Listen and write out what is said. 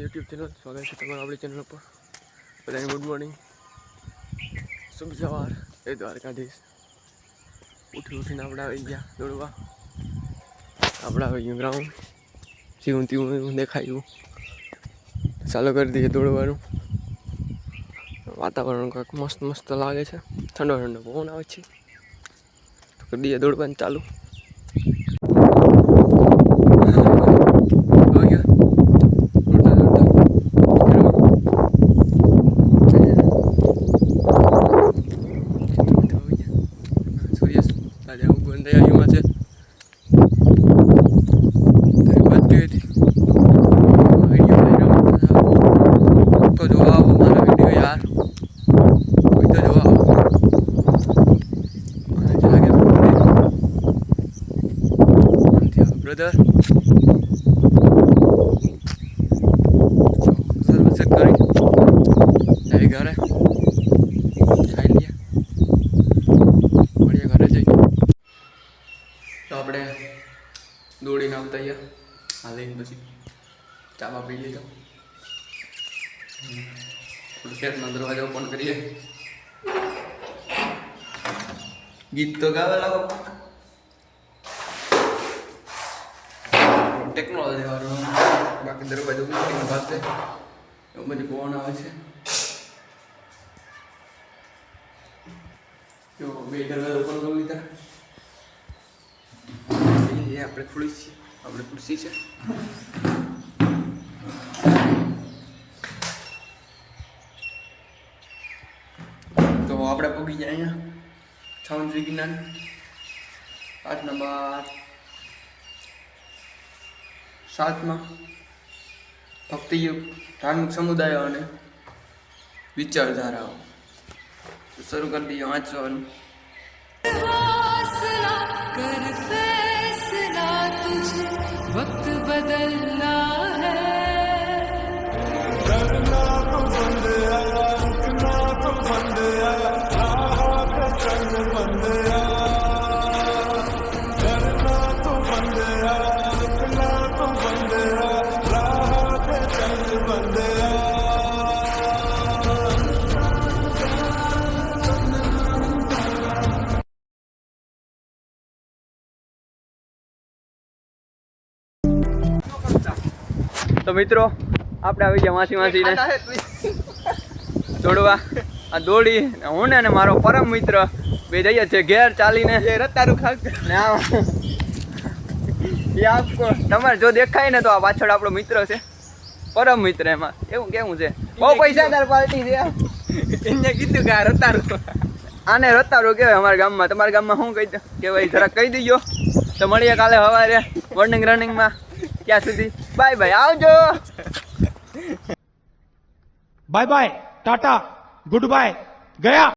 YouTube channel સ્વાગત છે તમારું આપણી ચેનલ પર બધાને ગુડ મોર્નિંગ શુભ સવાર એ દ્વારકાધીશ ઉઠીને આપણે આવી ગયા દોડવા આપણે આવી ગયું ગ્રાઉન્ડ જીવું તીવું દેખાયું ચાલુ કરી દઈએ દોડવાનું વાતાવરણ કાંઈક મસ્ત મસ્ત લાગે છે ઠંડો ઠંડો પવન આવે છે તો કરી દઈએ દોડવાનું ચાલુ ब्रदर सर्विस करी जाए घरे खाई लिया बढ़िया घरे जाइए तो આપણે દોડીને આવતા અહીંયા આ લઈને પછી ચાવા પી લીધો શેઠનો દરવાજો ઓપન કરીએ ગીત તો ગાવા લાગો ટેકનોલોજી વાળું બાકી દરવાજો મૂકીને પાસે એવું બધી પવન આવે છે જો બે દરવાજો ઓપન કરી લીધા એ આપણે ખુરશી છે તો આપણે પગી જાય અહીંયા છાઉન્ડ વિજ્ઞાન 8 નંબર 7માં ભક્તિયુગ ધાર્મિક સમુદાયો અને વિચારધારાઓ શરૂ કરી દઈએ વાંચવાનું वक्त बदलना है करना तो बंदया रुकना तो बंदया राह पे चल बंदया करना तो बंदया रुकना तो बंदया राह पे चल बंदया તો મિત્રો આપણે આવી ગયા માસીને દોડવા આ દોડી હું ને મારો પરમ મિત્ર બે જઈએ છે ઘેર ચાલીને રતારું ને એ આપકો તમારે જો દેખાય ને તો આ પાછળ આપણો મિત્ર છે પરમ મિત્ર એમાં એવું કેવું છે બહુ પૈસાદાર પાર્ટી છે એને કીધું કે આ રતારું આને રતારું કહેવાય અમારા ગામમાં તમારા ગામમાં શું કહી કહેવાય જરાક કહી દીજો તો મળીએ કાલે સવારે મોર્નિંગ રનિંગમાં ત્યાં સુધી બાય બાય આવજો bye bye tata goodbye गया।